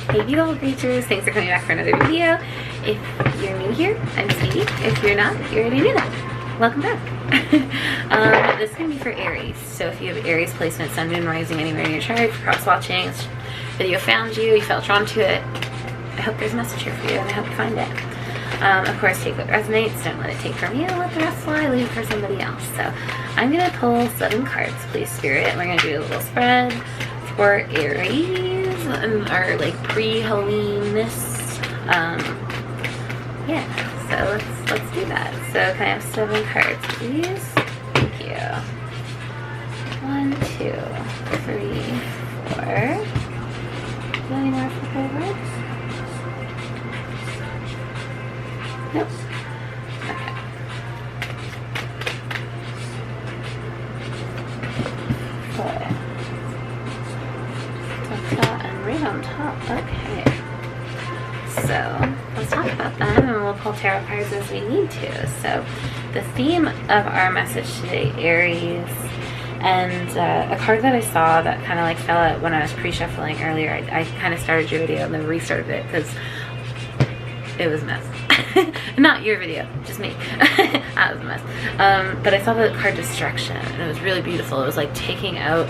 Hey beautiful creatures, thanks for coming back for another video. If you're new here, I'm Stevie. If you're not, you already knew that. Welcome back. This is going to be for Aries. So if you have Aries placement, Sun, Moon, Rising anywhere in your chart, cross watching, this video found you, you felt drawn to it, I hope there's a message here for you and I hope you find it. Of course, take what resonates, don't let it take from you, let the rest fly, leave it for somebody else. So I'm going to pull 7 cards, please Spirit, and we're going to do a little spread for Aries and our like pre-Halloweenness. Yeah, so let's do that. So can I have 7 cards, please? Thank you. 1, 2, 3, 4. Do you have any more for favorites? Nope. Okay. Good. And right on top. Okay. So let's talk about them, and we'll pull tarot cards as we need to. So the theme of our message today, Aries, and a card that I saw that kind of like fell out when I was pre-shuffling earlier. I kind of started your video and then restarted it because it was a mess. Not your video, just me. That was a mess. But I saw the card Distraction, and it was really beautiful. It was like taking out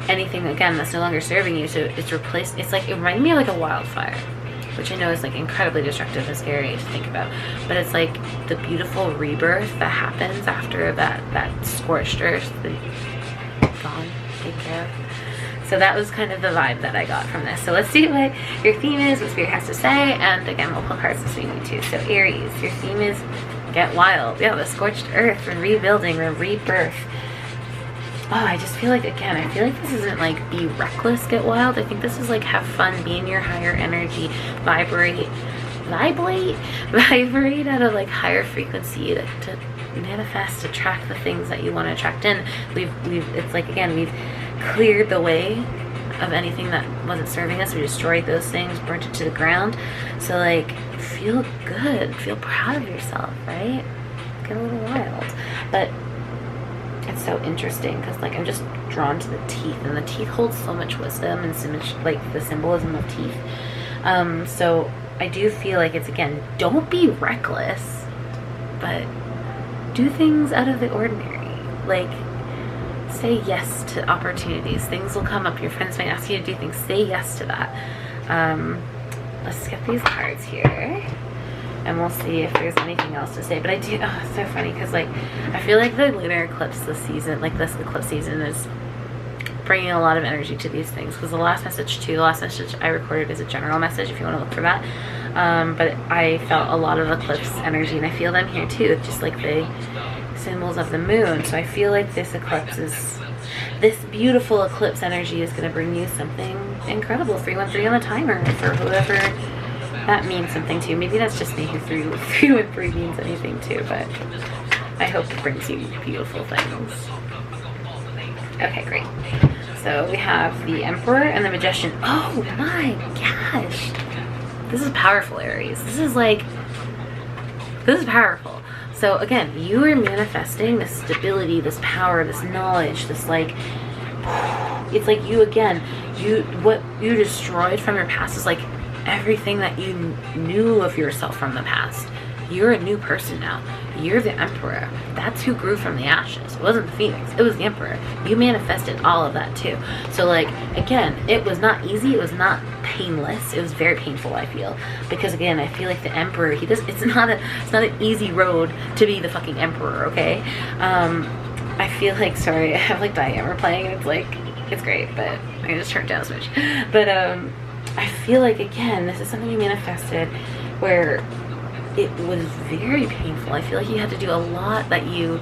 anything, again, that's no longer serving you. So it's replaced. It's like, it reminded me of like a wildfire, which I know is like incredibly destructive and scary to think about. But it's like the beautiful rebirth that happens after that scorched earth, the gone, taken care of. So that was kind of the vibe that I got from this. So let's see what your theme is, what Spirit has to say, and again, we'll pull cards as we need to. So Aries, your theme is get wild. Yeah, the scorched earth, the rebuilding, the rebirth. Oh, I just feel like, again, I feel like this isn't like be reckless, get wild. I think this is like have fun, be in your higher energy, vibrate at a like higher frequency to manifest, attract the things that you want to attract in. It's like, again, we've cleared the way of anything that wasn't serving us. We destroyed those things, burnt it to the ground. So like, feel good, feel proud of yourself, right? Get a little wild. But it's so interesting because like I'm just drawn to the teeth, and the teeth hold so much wisdom and so much like the symbolism of teeth. So I do feel like it's, again, don't be reckless, but do things out of the ordinary. Like, say yes to opportunities. Things will come up. Your friends might ask you to do things. Say yes to that. Let's get these cards here, and we'll see if there's anything else to say. But I do, it's so funny because like I feel like the lunar eclipse this season, like this eclipse season, is bringing a lot of energy to these things. Because the last message I recorded is a general message if you want to look for that. But I felt a lot of eclipse energy, and I feel them here too, just like the symbols of the moon. So I feel like this beautiful eclipse energy is going to bring you something incredible. 313 on the timer for whoever that means something to. Maybe that's just me who 313 means anything too, but I hope it brings you beautiful things. Okay, great. So we have the Emperor and the Magician. Oh my gosh, this is powerful, Aries. This is powerful. So again, you are manifesting this stability, this power, this knowledge, this like, it's like you, again, what you destroyed from your past is like everything that you knew of yourself from the past. You're a new person now. You're the Emperor. That's who grew from the ashes. It wasn't the Phoenix. It was the Emperor. You manifested all of that too. So like, again, it was not easy. It was not painless. It was very painful, I feel. Because again, I feel like the Emperor, it's not an easy road to be the fucking Emperor, okay? I feel like, sorry, I have like Diamond playing, and it's like, it's great, but I just turned down a switch. But I feel like, again, this is something you manifested where it was very painful. I feel like you had to do a lot that you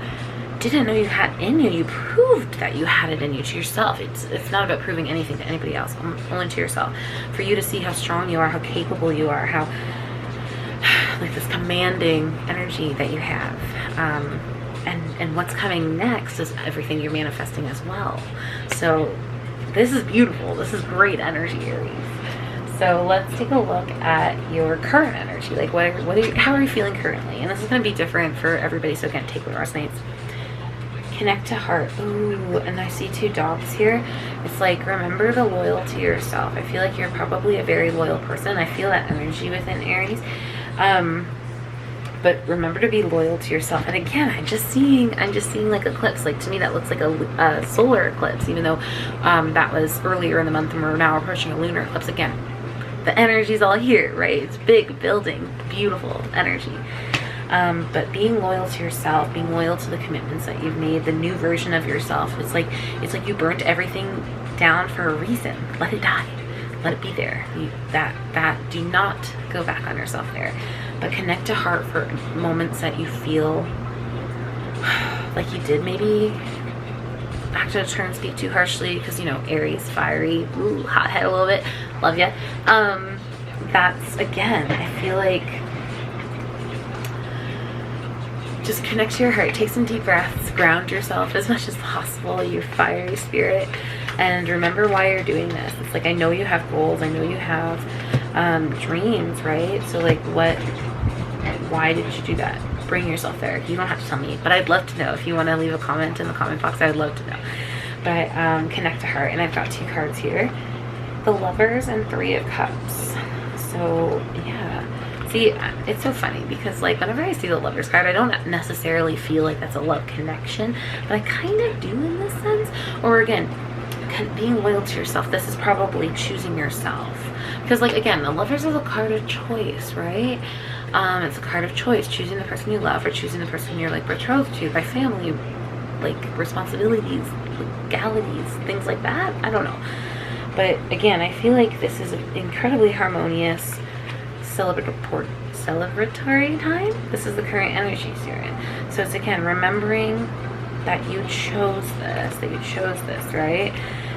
didn't know you had in you. You proved that you had it in you to yourself. It's not about proving anything to anybody else, only to yourself. For you to see how strong you are, how capable you are, how like this commanding energy that you have. And what's coming next is everything you're manifesting as well. So this is beautiful. This is great energy, Aries. So let's take a look at your current energy. Like, how are you feeling currently? And this is going to be different for everybody, so again, take what resonates. Connect to heart. Ooh, and I see 2 dogs here. It's like, remember to loyal to yourself. I feel like you're probably a very loyal person. I feel that energy within Aries. But remember to be loyal to yourself. And again, I'm just seeing like eclipse. Like, to me, that looks like a solar eclipse, even though that was earlier in the month, and we're now approaching a lunar eclipse again. The energy's all here, right? It's big, building, beautiful energy. But being loyal to yourself, being loyal to the commitments that you've made, the new version of yourself. It's like you burnt everything down for a reason. Let it die. Let it be there. Do not go back on yourself there. But connect to heart for moments that you feel like you did maybe act out of turn, speak too harshly, because, you know, Aries, fiery, ooh, hothead a little bit. Love ya. That's, again, I feel like, just connect to your heart. Take some deep breaths. Ground yourself as much as possible, your fiery spirit. And remember why you're doing this. It's like, I know you have goals. I know you have dreams, right? So, like, why did you do that? Bring yourself there. You don't have to tell me, but I'd love to know. If you want to leave a comment in the comment box, I'd love to know. But connect to heart. And I've got 2 cards here. The Lovers and 3 of Cups. So, yeah. See, it's so funny because, like, whenever I see the Lovers card, I don't necessarily feel like that's a love connection, but I kind of do in this sense. Or, again, being loyal to yourself. This is probably choosing yourself. Because, like, again, the Lovers is a card of choice, right? It's a card of choice. Choosing the person you love, or choosing the person you're, like, betrothed to by family, like, responsibilities, legalities, things like that. I don't know. But, again, I feel like this is an incredibly harmonious, celebratory time. This is the current energies you're in. So it's, again, remembering that you chose this, right?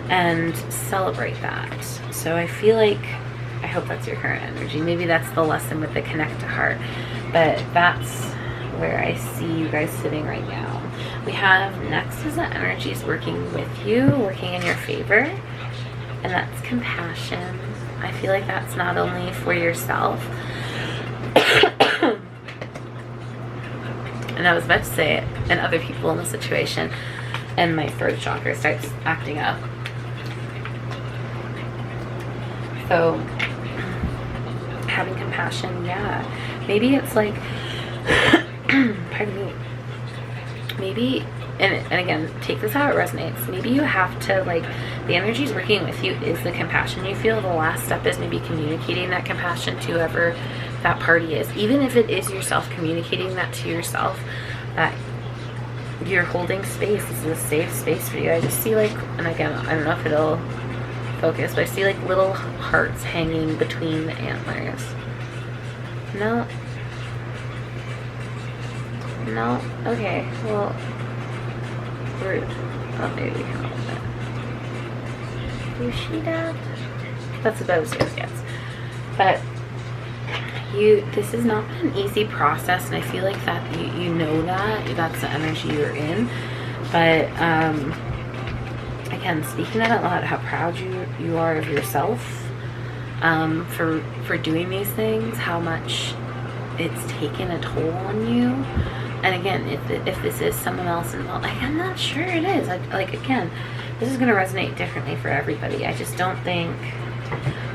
And celebrate that. So I feel like, I hope that's your current energy. Maybe that's the lesson with the connect to heart. But that's where I see you guys sitting right now. We have next is the energies working with you, working in your favor. And that's compassion. I feel like that's not only for yourself. And I was about to say it, and other people in the situation, and my throat chakra starts acting up. So, having compassion, yeah. Maybe it's like, pardon me, maybe, and again, take this how it resonates. Maybe you have to, like, the energy's working with you is the compassion you feel. The last step is maybe communicating that compassion to whoever that party is. Even if it is yourself, communicating that to yourself, that you're holding space. This is a safe space for you. I just see, like, and again, I don't know if it'll focus, but I see, like, little hearts hanging between the antlers. No. Okay, well, rude. Oh, maybe we can hold it. Do you see that? That's about as good as it gets. But this has not been an easy process, and I feel like that you know that's the energy you're in. But again, speaking that out loud, how proud you are of yourself for doing these things, how much it's taken a toll on you. And again, if this is someone else involved, I'm not sure it is. Like, again, this is going to resonate differently for everybody. I just don't think,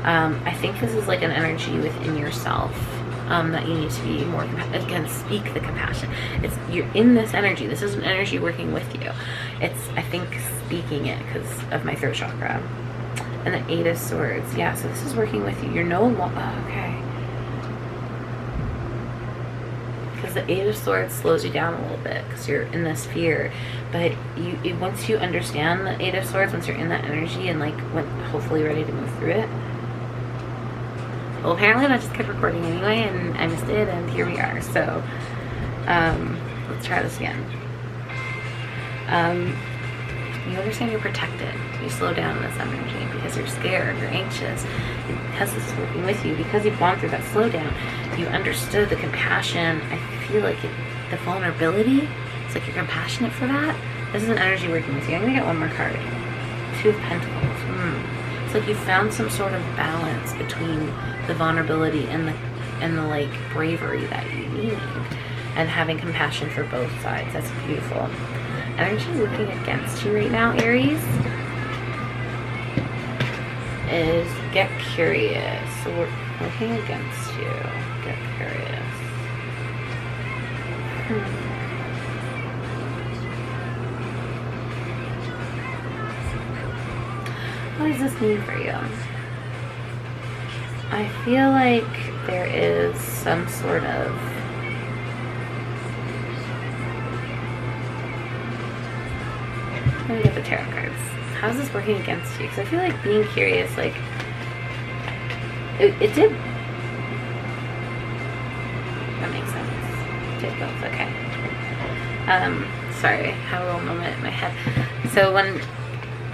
I think this is like an energy within yourself that you need to be more, again, speak the compassion. You're in this energy. This is an energy working with you. It's, I think, speaking it because of my throat chakra. And the 8 of Swords. Yeah, so this is working with you. You're no longer, okay. Because the 8 of Swords slows you down a little bit because you're in this fear. But once you understand the 8 of Swords, once you're in that energy and, like, hopefully ready to move through it. Well, apparently that just kept recording anyway, and I missed it, and here we are. So, let's try this again. You understand you're protected. You slow down this energy because you're scared, you're anxious. Because this is working with you, because you've gone through that slowdown, you understood the compassion. I feel like the vulnerability, it's like you're compassionate for that. This is an energy working with you. I'm going to get one more card. 2 of Pentacles. It's like you found some sort of balance between the vulnerability and the like bravery that you need, and having compassion for both sides. That's beautiful. energy working against you right now, Aries, is get curious. So we're working against you. Get curious. What does this mean for you? I feel like there is some sort of let me get the tarot cards. How's this working against you? Because I feel like being curious, like it did. That makes sense. Did both. Okay. Sorry, I have a little moment in my head. So when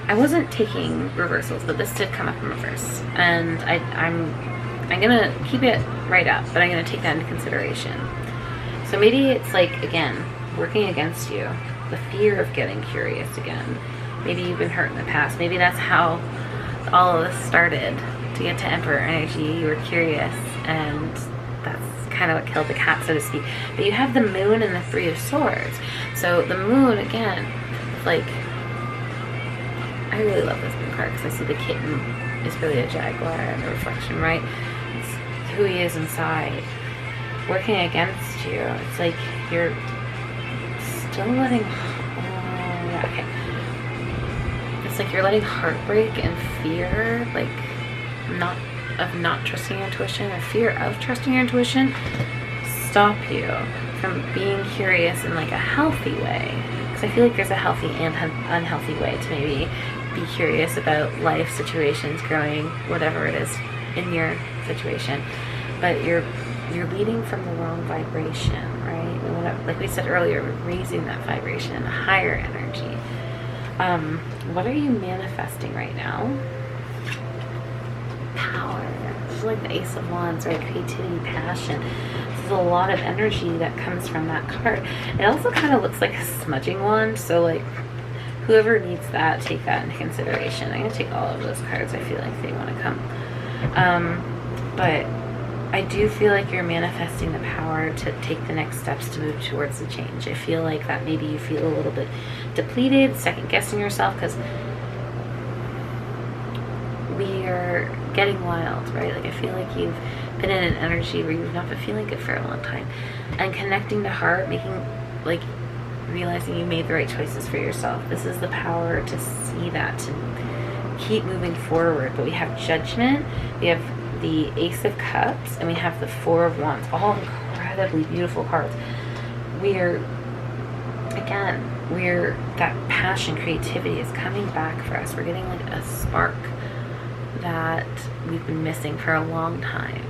I wasn't taking reversals, but this did come up in reverse, and I'm gonna keep it right up, but I'm gonna take that into consideration. So maybe it's like, again, working against you, the fear of getting curious again. Maybe you've been hurt in the past. Maybe that's how all of this started. To get to Emperor energy, you were curious, and that's kind of what killed the cat, so to speak. But you have the Moon and the Three of Swords. So the Moon, again, like, I really love this moon card because I see the kitten is really a jaguar and a reflection, right? It's who he is inside. Working against you, it's like you're still letting, it's like you're letting heartbreak and fear, like not trusting your intuition, or fear of trusting your intuition, stop you from being curious in like a healthy way. Because I feel like there's a healthy and unhealthy way to maybe be curious about life situations, growing, whatever it is in your situation. But you're leading from the wrong vibration, right? And like we said earlier, we're raising that vibration, a higher energy. What are you manifesting right now? Power. This is like the Ace of Wands, right? Creativity, passion. This is a lot of energy that comes from that card. It also kind of looks like a smudging wand, so like whoever needs that, take that into consideration. I'm going to take all of those cards. I feel like they want to come. But I do feel like you're manifesting the power to take the next steps to move towards the change. I feel like that maybe you feel a little bit depleted, second guessing yourself, because we are getting wild, right? Like I feel like you've been in an energy where you've not been feeling good for a long time. And connecting to heart, making, like, realizing you made the right choices for yourself. This is the power to see that, to keep moving forward. But we have Judgment, we have the Ace of Cups, and we have the Four of Wands, all incredibly beautiful cards. We're that passion, creativity is coming back for us. We're getting like a spark that we've been missing for a long time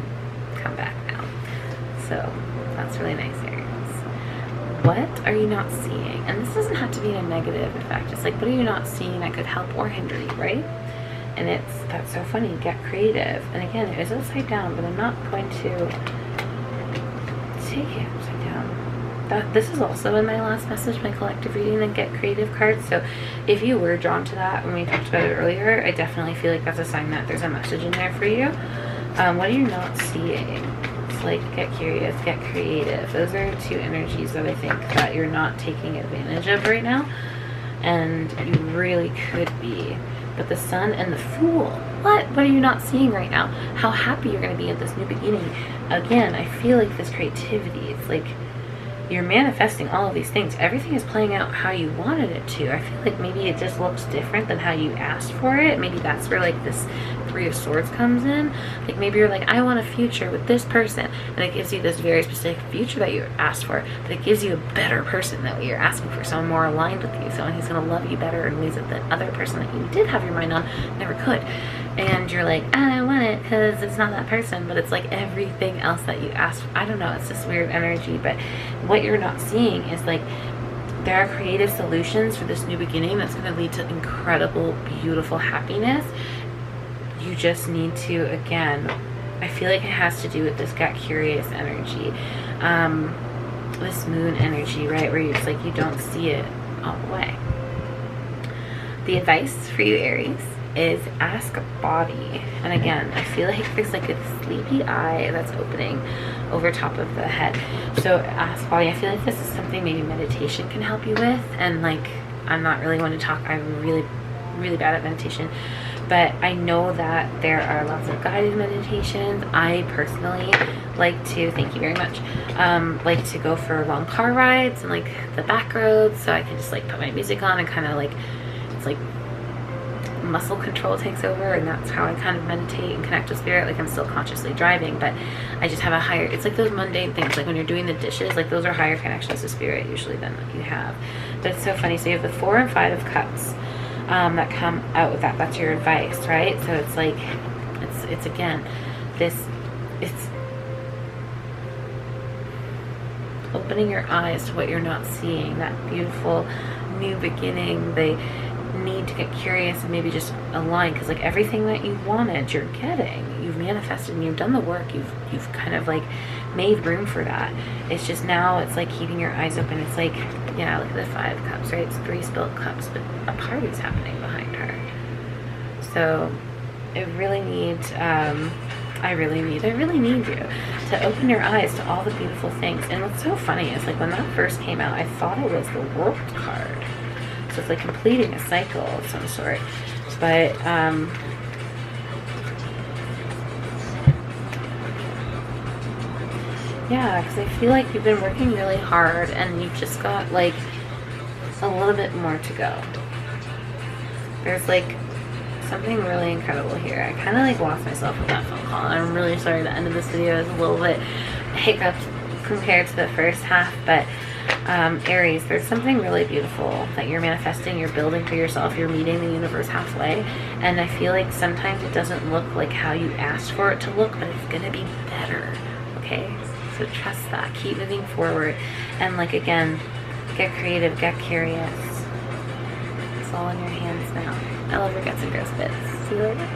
come back now. So that's really nice, Aries. What are you not seeing? And this doesn't have to be in a negative effect. It's like, what are you not seeing that could help or hinder you, right? And that's so funny. Get creative. And again, it is upside down, but I'm not going to take it upside down. This is also in my last message, my collective reading, the Get Creative card. So if you were drawn to that when we talked about it earlier, I definitely feel like that's a sign that there's a message in there for you. What are you not seeing? It's like get curious, get creative. Those are two energies that I think that you're not taking advantage of right now, and you really could be. But the Sun and the Fool, what are you not seeing right now? How happy you're going to be at this new beginning. Again, I feel like this creativity, it's like you're manifesting all of these things. Everything is playing out how you wanted it to. I feel like maybe it just looks different than how you asked for it. Maybe that's where like this Three of Swords comes in. Like maybe you're like, I want a future with this person, and it gives you this very specific future that you asked for, but it gives you a better person than what you're asking for, someone more aligned with you, someone who's going to love you better in ways that the other person that you did have your mind on never could. And you're like, I don't want it because it's not that person, but it's like everything else that you asked. I don't know, it's this weird energy. But what you're not seeing is like there are creative solutions for this new beginning that's going to lead to incredible, beautiful happiness. You just need to, again, I feel like it has to do with this Get Curious energy, this Moon energy, right, where it's like you don't see it all the way. The advice for you, Aries, is ask body. And again, I feel like there's like a sleepy eye that's opening over top of the head. So ask body. I feel like this is something maybe meditation can help you with, and like I'm not really one to talk. I'm really bad at meditation, but I know that there are lots of guided meditations. I personally like to, thank you very much, like to go for long car rides and like the back roads, so I can just like put my music on and kind of like, it's like muscle control takes over, and that's how I kind of meditate and connect with spirit. Like I'm still consciously driving, but I just have a higher, it's like those mundane things, like when you're doing the dishes, like those are higher connections to spirit usually than you have. But it's so funny. So you have the 4 and 5 of cups that come out with that. That's your advice, right? So it's like, it's again, it's opening your eyes to what you're not seeing, that beautiful new beginning. They need to get curious and maybe just align, because like everything that you wanted, you're getting. You've manifested and you've done the work. You've kind of like made room for that. It's just now it's like keeping your eyes open. It's like, yeah, look at the 5 cups, right? It's 3 spilled cups, but a party's happening behind her. So I really need you to open your eyes to all the beautiful things. And what's so funny is like when that first came out, I thought it was the World card. So it's like completing a cycle of some sort. But yeah, because I feel like you've been working really hard and you've just got like a little bit more to go. There's like something really incredible here. I kind of like lost myself with that phone call. I'm really sorry the end of this video is a little bit hiccuped compared to the first half, but Aries, there's something really beautiful that you're manifesting, you're building for yourself, you're meeting the universe halfway, and I feel like sometimes it doesn't look like how you asked for it to look, but it's gonna be better, okay? So trust that, keep moving forward, and like again, get creative, get curious. It's all in your hands now. I love your guts and gross bits. See you later.